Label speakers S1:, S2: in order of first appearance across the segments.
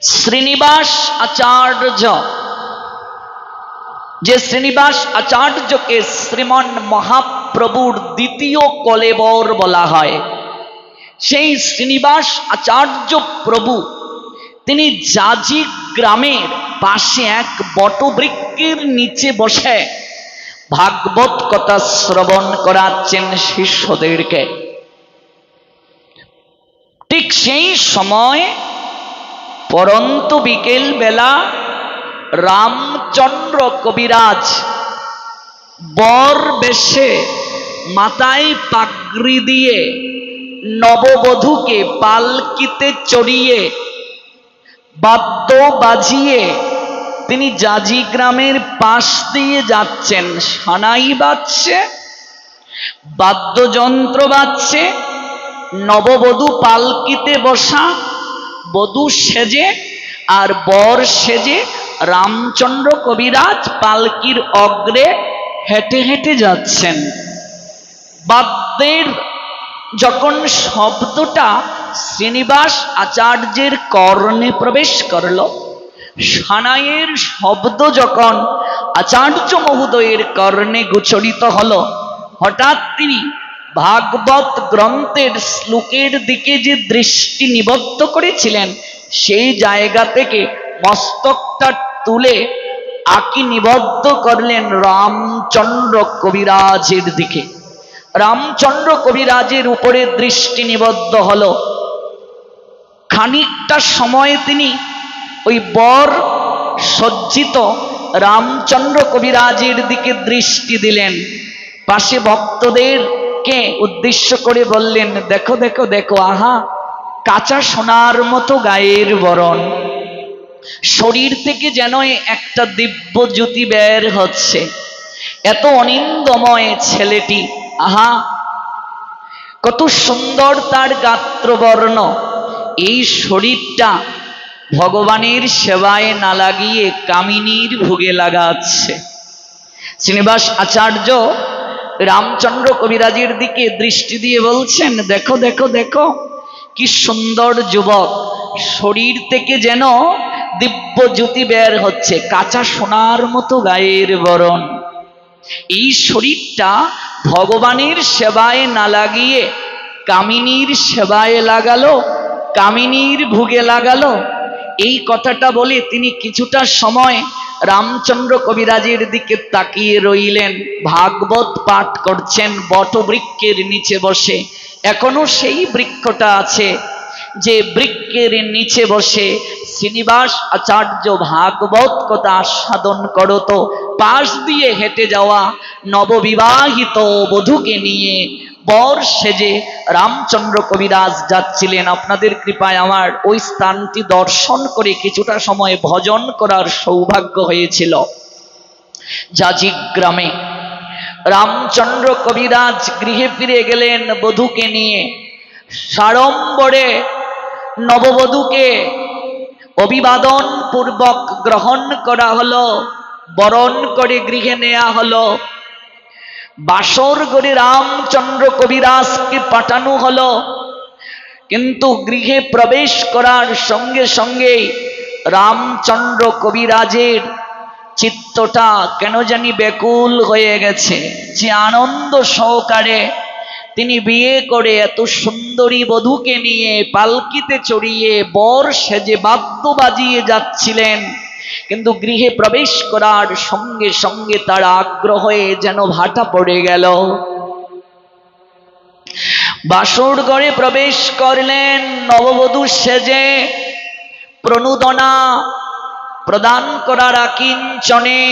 S1: শ্রীনিবাস আচার্য, যে শ্রীনিবাস আচার্যকে শ্রীমন মহাপ্রভুর দ্বিতীয় কলেবর বলা হয়, সেই শ্রীনিবাস আচার্য প্রভু তিনি জাজি গ্রামের পাশে এক বটবৃক্ষের নিচে বসে ভাগবত কথা শ্রবণ করাচ্ছেন শিষ্যদেরকে। ঠিক সেই সময় পরন্ত বিকেল বেলা রামচন্দ্র কবিরাজ বর বেশে মাথায় পাগড়ি দিয়ে নববধূকে পালকিতে চড়িয়ে বাদ্য বাজিয়ে তিনি জাজি গ্রামের পাশ দিয়ে যাচ্ছেন। সানাই বাজছে, বাদ্যযন্ত্র বাজছে, নববধূ পালকিতে বসা, বধূ সেজে আর বর সেজে রামচন্দ্র কবিরাজ পালকির অগ্রে হেঁটে হেঁটে যাচ্ছেন। বাদ্যের যখন শব্দটা শ্রীনিবাস আচার্যের কর্ণে প্রবেশ করল, সানাইয়ের শব্দ যখন আচার্য মহোদয়ের কর্ণে গোচরিত হল, হঠাৎ তিনি ভাগবত গ্রন্থের শ্লোকের দিকে যে দৃষ্টি নিবদ্ধ করেছিলেন, সেই জায়গা থেকে মস্তকটা তুলে আঁকি নিবদ্ধ করলেন রামচন্দ্র কবিরাজের দিকে। রামচন্দ্র কবিরাজের উপরে দৃষ্টি নিবদ্ধ হল। খানিকটা সময় তিনি ওই বর সজ্জিত রামচন্দ্র কবিরাজের দিকে দৃষ্টি দিলেন। পাশে ভক্তদেরকে উদ্দেশ্য করে বললেন, দেখো দেখো দেখো, আহা, কাঁচা সোনার মতো গায়ের বরণ, শরীর থেকে যেন একটা দিব্য জ্যোতি বের হচ্ছে, এত অনিন্দময় ছেলেটি, আহা কত সুন্দর তার গাত্রবর্ণ। এই শরীরটা ভগবানের সেবায় না লাগিয়ে কামিনীর ভোগে লাগাচ্ছে। শ্রীনিবাস আচার্য রামচন্দ্র কবিরাজের দিকে দৃষ্টি দিয়ে বলছেন, দেখো দেখো দেখো, কি সুন্দর যুবক, শরীর থেকে যেন দিব্য জ্যোতি বের হচ্ছে, কাঁচা সোনার মতো গায়ের বরণ। এই শরীরটা ভগবানের সেবায় না লাগিয়ে কামিনীর সেবায় লাগালো, কামিনীর ভোগে লাগালো। এই কথাটা বলে তিনি কিছুটা সময় রামচন্দ্র কবিরাজের দিকে তাকিয়ে রইলেন। ভাগবত পাঠ করছেন বটবৃক্ষের নিচে বসে। এখনো সেই বৃক্ষটা আছে, যে বৃক্ষের নিচে বসে শ্রীনিবাস আচার্য ভাগবত কথা আস্বাদন করত। পাশ দিয়ে হেঁটে যাওয়া নববিবাহিত বধূকে নিয়ে বর সেজে রামচন্দ্র কবিরাজ যাচ্ছিলেন। আপনাদের কৃপায় আমার ওই স্থানটি দর্শন করে কিছুটা সময় ভজন করার সৌভাগ্য হয়েছিল। জাজি গ্রামে রামচন্দ্র কবিরাজ গৃহে ফিরে গেলেন বধূকে নিয়ে। সাড়ম্বরে নববধূকে অভিবাদন পূর্বক গ্রহণ করা হলো, বরণ করে গৃহে নেওয়া হলো। বাসর ঘরে রামচন্দ্র কবিরাজকে পাঠানো হলো। কিন্তু গৃহে প্রবেশ করার সঙ্গে সঙ্গে রামচন্দ্র কবিরাজের চিত্তটা কেন জানি ব্যাকুল হয়ে গেছে। যে আনন্দ সহকারে তিনি বিয়ে করে এত সুন্দরী বধূকে নিয়ে পালকিতে চড়িয়ে বর সেজে বাদ্য বাজিয়ে যাচ্ছিলেন, কিন্তু গৃহে প্রবেশ করার সঙ্গে সঙ্গে তার আগ্রহে যেন ভাটা পড়ে গেল। বাসর ঘরে প্রবেশ করলেন নববধূ সেজে, প্রণোদনা প্রদান করার আকিঞ্চনে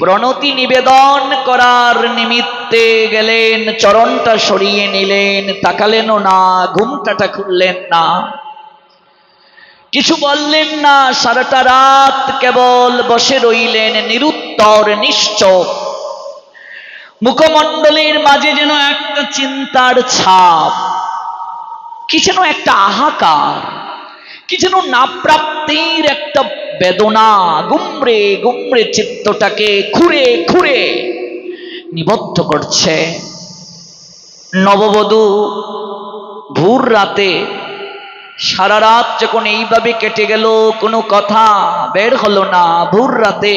S1: প্রণতি নিবেদন করার নিমিত্তে গেলেন। চরণটা সরিয়ে নিলেন, তাকালেনও না, ঘুমটাটা খুললেন না, কিছু বললেন না। সারাটা রাত কেবল বসে রইলেন নিরুত্তর, নিশ্চুপ। মুখমণ্ডলের মাঝে যেন একটা চিন্তার ছাপ, কি যেন একটা হাহাকার, কি যেন না প্রাপ্তির একটা বেদনা গুমরে গুমরে চিত্তটাকে খুঁড়ে খুঁড়ে নিবদ্ধ করছে। নববধূ ভোর রাতে সারা রাত যখন এইভাবে কেটে গেল, কোনো কথা বের হলো না। ভোর রাতে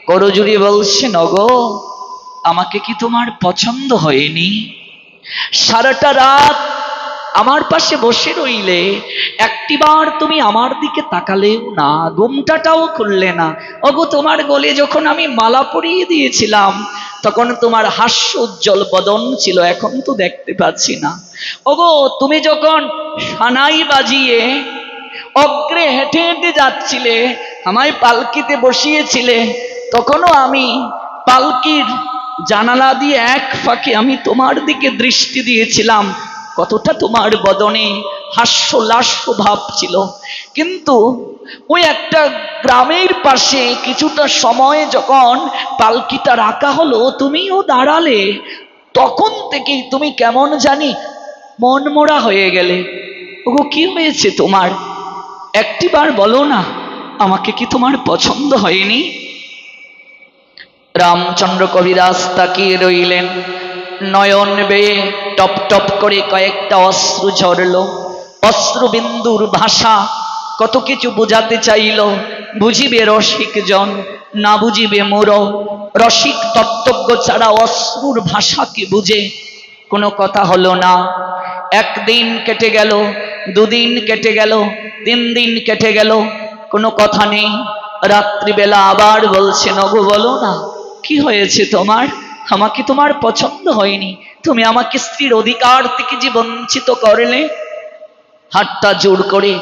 S1: করজুড়ি বলছেন, ওগো আমাকে কি তোমার পছন্দ হয়নি? সারাটা রাত আমার পাশে বসে রইলে, একটিবার তুমি আমার দিকে তাকালেও না, ঘুমটাটাও খুললে না। ওগো তোমার গলে যখন আমি মালা পরিয়ে দিয়েছিলাম, তখন তোমার হাস্য উজ্জ্বল বদন ছিল, এখন তো দেখতে পাচ্ছি না। ওগো তুমি যখন সানাই বাজিয়ে অগ্রে হেঁটে হেঁটে যাচ্ছিলে, আমায় পালকিতে বসিয়েছিলে, তখনও আমি পালকির জানালা দিয়ে এক ফাঁকে আমি তোমার দিকে দৃষ্টি দিয়েছিলাম। কতটা তোমার বদনে হাস্যলাস্য ভাব ছিল। কিন্তু ওই একটা গ্রামের পাশে কিছুটা সময় যখন পালকিটা রাখা হলো, তুমিও দাঁড়ালে, তখন থেকেই তুমি কেমন জানি মনমরা হয়ে গেলে। ওগো কি হয়েছে তোমার? একটিবার বলো না, আমাকে কি তোমার পছন্দ হয়নি? রামচন্দ্র কবিরাজ তাকিয়ে রইলেন। নয়ন বেয়ে টপ টপ করে কয়েকটা অশ্রু ঝরল। অশ্রুবিন্দুর ভাষা কত কিছু বোঝাতে চাইল। বুঝিবে রসিক জন, না বুঝিবে মোর। রসিক তত্ত্বজ্ঞ ছাড়া অশ্রুর ভাষা কি বুঝে? কোনো কথা হলো না। একদিন কেটে গেল, দুদিন কেটে গেল, 3 দিন কেটে গেল, কোনো কথা নেই। রাত্রিবেলা আবার বলছেন, ওগো বলো না, কি হয়েছে তোমার? আমাকে তোমার পছন্দ হয়নি, তুমি আমাকে স্ত্রীর অধিকার থেকে যে বঞ্চিত করলে। হাতটা জোর করে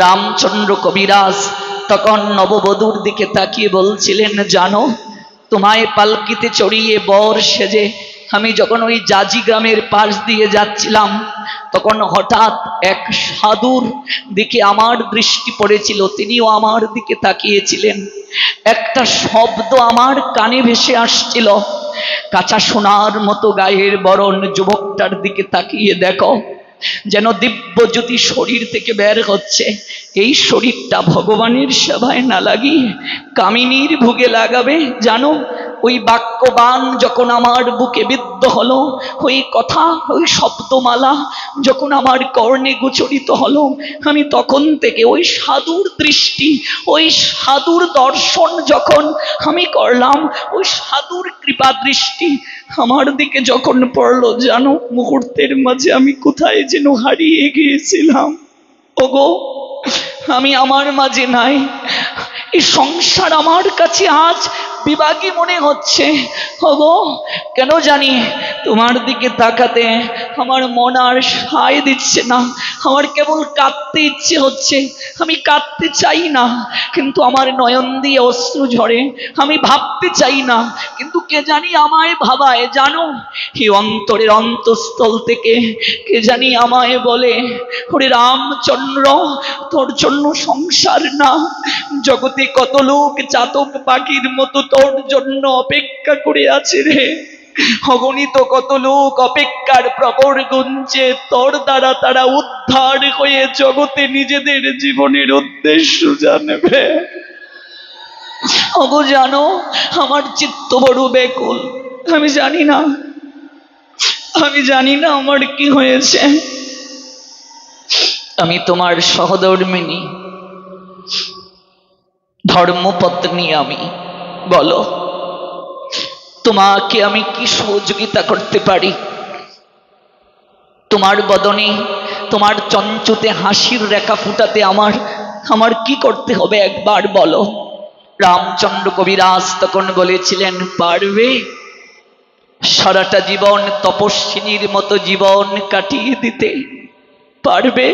S1: রামচন্দ্র কবিরাজ তখন নববধূর দিকে তাকিয়ে বলছিলেন, জানো, তোমায় পালকিতে চড়িয়ে বর সেজে আমি যখন ওই জাজি গ্রামের পাশ দিয়ে যাচ্ছিলাম, তখন হঠাৎ এক সাধুর দিকে আমার দৃষ্টি পড়েছিল। তিনিও আমার দিকে তাকিয়েছিলেন। একটা শব্দ আমার কানে ভেসে আসছিল, কাঁচা সোনার মতো গায়ের বরণ যুবকটার দিকে তাকিয়ে দেখো, যেন দিব্য জ্যোতি শরীর থেকে বের হচ্ছে। এই শরীরটা ভগবানের সেবায় না লাগিয়ে কামিনীর ভোগে লাগাবে। জানো, ওই বাক্যবান যখন আমার বুকে বিদ্ধ হলো, ওই কথা, ওই শব্দমালা যখন আমার কর্ণে গোচরিত হলো, আমি তখন থেকে ওই সাধুর দৃষ্টি, ওই সাধুর দর্শন যখন আমি করলাম, ওই সাধুর কৃপা দৃষ্টি আমার দিকে যখন পড়লো, জানো, মুহূর্তের মাঝে আমি কোথায় যেন হারিয়ে গিয়েছিলাম। ওগো আমি আমার মাঝে নাই। এই সংসার আমার কাছে আজ বিভাগী মনে হচ্ছে। ওগো কেন জানি তোমার দিকে তাকাতে আমার মন আর সায় দিচ্ছে না। আমার কেবল কাঁদতে ইচ্ছে হচ্ছে। আমি কাঁদতে চাই না, কিন্তু আমার নয়ন দিয়ে অশ্রু ঝরে। আমি ভাবতে চাই না, কিন্তু কে জানি আমায় ভাবায়। জানো, এই অন্তরের অন্তঃস্থল থেকে কে জানি আমায় বলে, ওরে রামচন্দ্র, তোর জন্য সংসার না, জগতে কত লোক চাতক পাখির মতো তোর জন্য অপেক্ষা করে আছে রে। অগণিত কত লোক অপেক্ষার প্রবর গুঞ্জে তোর দ্বারা তারা উদ্ধার হয়ে জগতে নিজেদের জীবনের উদ্দেশ্য জানবে। অগো জানো, আমার চিত্ত বড় ব্যাকুল। আমি জানি না আমার কি হয়েছে। আমি তোমার সহধর্মিণী, ধর্মপত্নী আমি। বলো, তোমাকে আমি কি সহযোগিতা করতে পারি? তোমার বদনে, তোমার চঞ্চুতে হাসির রেখা ফুটাতে আমার কি করতে হবে একবার বলো। রামচন্দ্র কবিরাজ তখন বলেছিলেন, পারবে? সারাটা জীবন তপস্বিনীর মতো জীবন কাটিয়ে দিতে পারবে?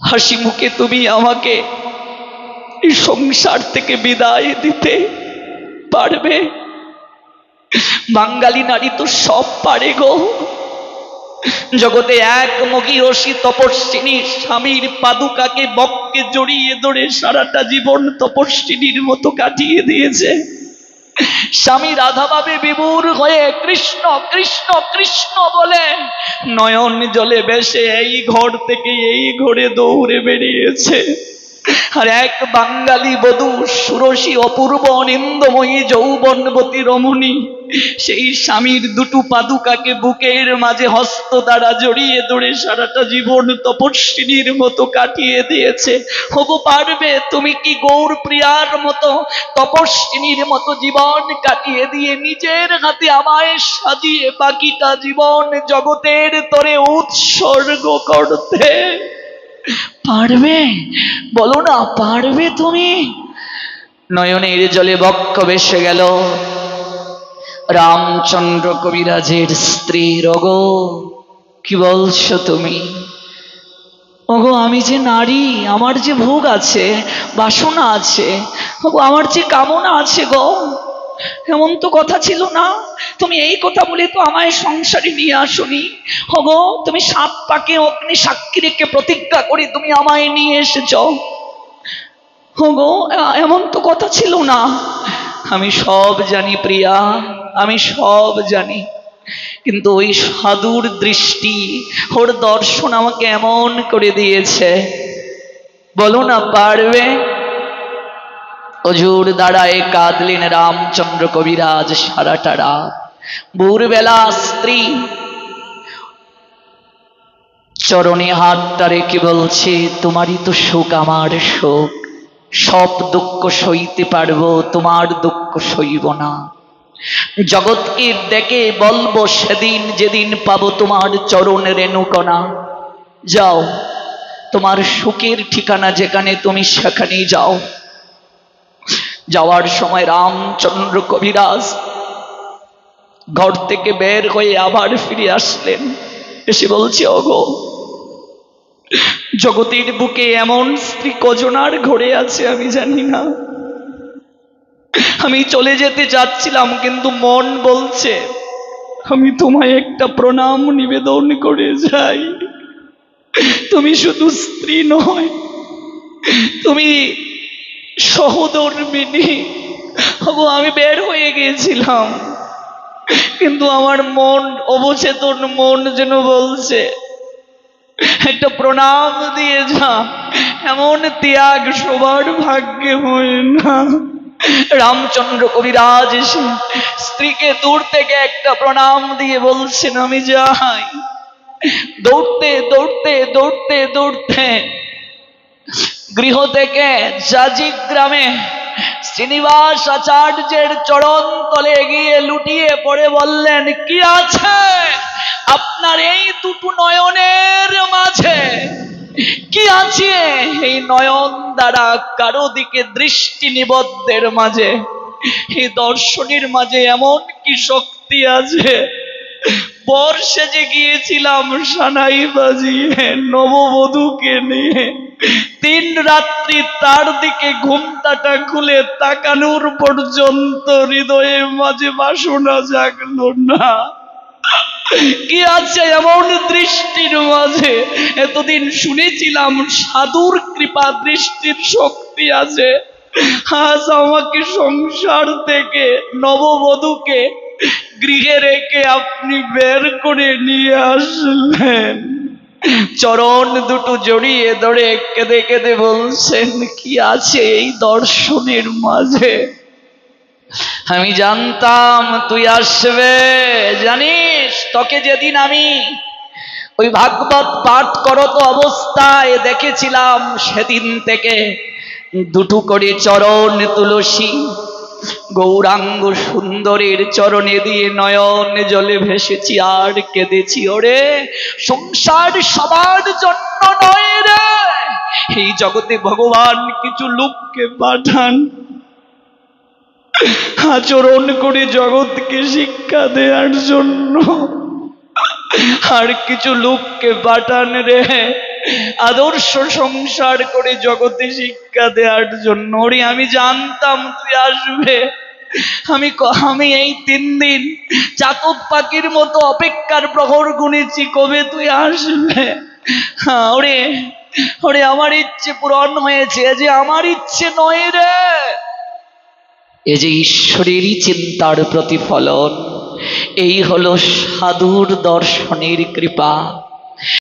S1: হাসি মুখে তুমি আমাকে এই সংসার থেকে বিদায় দিতে পারবে? বাঙালি নারী তো সব পারে গো। জগতে এক মগীয়সী তপস্বিনী স্বামীর পাদুকাকে বক্ষে জড়িয়ে ধরে সারাটা জীবন তপস্বিনীর মতো কাটিয়ে দিয়েছে। স্বামী রাধাভাবে বিমূঢ় হয়ে কৃষ্ণ কৃষ্ণ কৃষ্ণ বলে নয়ন জলে ভেসে এই ঘর থেকে এই ঘরে দৌড়ে বেরিয়েছে। আর এক বাঙালি বধূ, সুরসী অপূর্ব নিন্দময়ী যৌবনবতী রমণী, সেই স্বামীর দুটো পাদুকাকে বুকের মাঝে হস্ত দ্বারা জড়িয়ে ধরে সারাটা জীবন তপস্বিনীর মতো কাটিয়ে দিয়েছে। ওগো পারবে তুমি কি গৌর প্রিয়ার মতো তপস্বিনীর মতো জীবন কাটিয়ে দিয়ে নিজের হাতে আমায় সাজিয়ে বাকিটা জীবন জগতের তরে উৎসর্গ করতে পারবে? বলো না, পারবে তুমি? নয়নের জলে বক্ষ ভেসে গেল রামচন্দ্র কবিরাজের স্ত্রী। ওগো কি বলছো তুমি? ওগো আমি যে নারী, আমার যে ভোগ আছে, বাসনা আছে, ওগো আমার যে কামনা আছে গো, এমন তো কথা ছিল না। তুমি এই কথা বলে তো আমায় সংসারে নিয়ে আসনি। ওগো তুমি 7 পাকে অগ্নি সাক্ষী রেখে প্রতিজ্ঞা করে তুমি আমায় নিয়ে এসেছ। ওগো এমন তো কথা ছিল না। আমি সব জানি প্রিয়া, আমি সব জানি, কিন্তু ওই সাধুর দৃষ্টি, ওর দর্শন আমাকে এমন করে দিয়েছে। বলো না পারবে? অজুর দাঁড়ায় কাঁদলেন রামচন্দ্র কবিরাজ সারাটা রাত। ভোরবেলা স্ত্রী চরণে হাতটা রেখে বলছে, তোমারই তো সুখ আমার সুখ, সব দুঃখ সইতে পারবো, তোমার দুঃখ সইব না। জগৎকে দেখে বলবো সেদিন যেদিন পাবো তোমার চরণ রেণুকণা। যাও, তোমার সুখের ঠিকানা যেখানে তুমি সেখানেই যাও। যাওয়ার সময় রামচন্দ্র কবিরাজ ঘর থেকে বের হয়ে আবার ফিরে আসলেন। এসে বলছে, ওগো জগতের বুকে এমন স্ত্রী কজনার ঘরে আছে আমি জানি না। আমি চলে যেতে চাচ্ছিলাম, কিন্তু মন বলছে আমি তোমায় একটা প্রণাম নিবেদন করে যাই। তুমি শুধু স্ত্রী নয়, তুমি সহধর্মিণী। আমি বের হয়ে গিয়েছিলাম, কিন্তু আমার মন, অবচেতন মন যেন বলছে একটা প্রণাম দিয়ে যা। এমন ত্যাগ সবার ভাগ্যে হয় না। রামচন্দ্র কবিরাজ এসে স্ত্রীকে দূর থেকে একটা প্রণাম দিয়ে বলছেন আমি যাই। দৌড়তে দৌড়তে দৌড়তে দৌড়তে গৃহ থেকে জাজি গ্রামে শ্রীনিবাস আচার্যের চরণ তলে গিয়ে লুটিয়ে পড়ে বললেন, কি আছে আপনার এই দুটো নয়নের মাঝে? কি আছে এই নয়ন দ্বারা কারো দিকে দৃষ্টি নিবদ্ধের মাঝে? এই দর্শনের মাঝে এমন কি শক্তি আছে? বর সেজে গিয়েছিলাম সানাই বাজিয়ে নববধূকে নিয়ে, 3 রাত্রি তার দিকে ঘুমটাটা খুলে তাকানোর পর্যন্ত হৃদয়ের মাঝে বাসনা জাগলো না। কি আছে এমন দৃষ্টির মাঝে? এতদিন শুনেছিলাম সাধুর কৃপা দৃষ্টির শক্তি আছে, আজ আমাকে সংসার থেকে নববধূকে গৃহে রেখে আপনি বের করে নিয়ে আসলেন। চরণ দুটো জড়িয়ে ধরে কেঁদে কেঁদে বলছেন, কি আছে এই দর্শনের মাঝে? আমি জানতাম তুই আসবে। জানিস, তোকে যেদিন আমি ওই ভাগবত পাঠ করত অবস্থায় দেখেছিলাম, সেদিন থেকে দুটো করে চরণ তুলসী গৌরাঙ্গ সুন্দরের চরণে দিয়ে নয়ন জলে ভেসেছি আর কেঁদেছি। ওরে সংসার সবার জন্য নয় রে, এই জগতে ভগবান কিছু লোককে পাঠান আচরণ করে জগৎকে শিক্ষা দেওয়ার জন্য, আর কিছু লোককে পাঠান রে আদর্শ সংসার করে জগতে শিক্ষা দেওয়ার জন্য। ওরে আমি জানতাম তুই আসবে। আমি এই 3 দিন চাতক পাখির মতো অপেক্ষার প্রহর গুনেছি কবে তুই আসবে। ওরে ওরে আমার ইচ্ছে পূরণ হয়েছে, যে আমার ইচ্ছে নয় রে, এ যে ঈশ্বরেরই চিন্তার প্রতিফলন। এই হলো সাধুর দর্শনের কৃপা।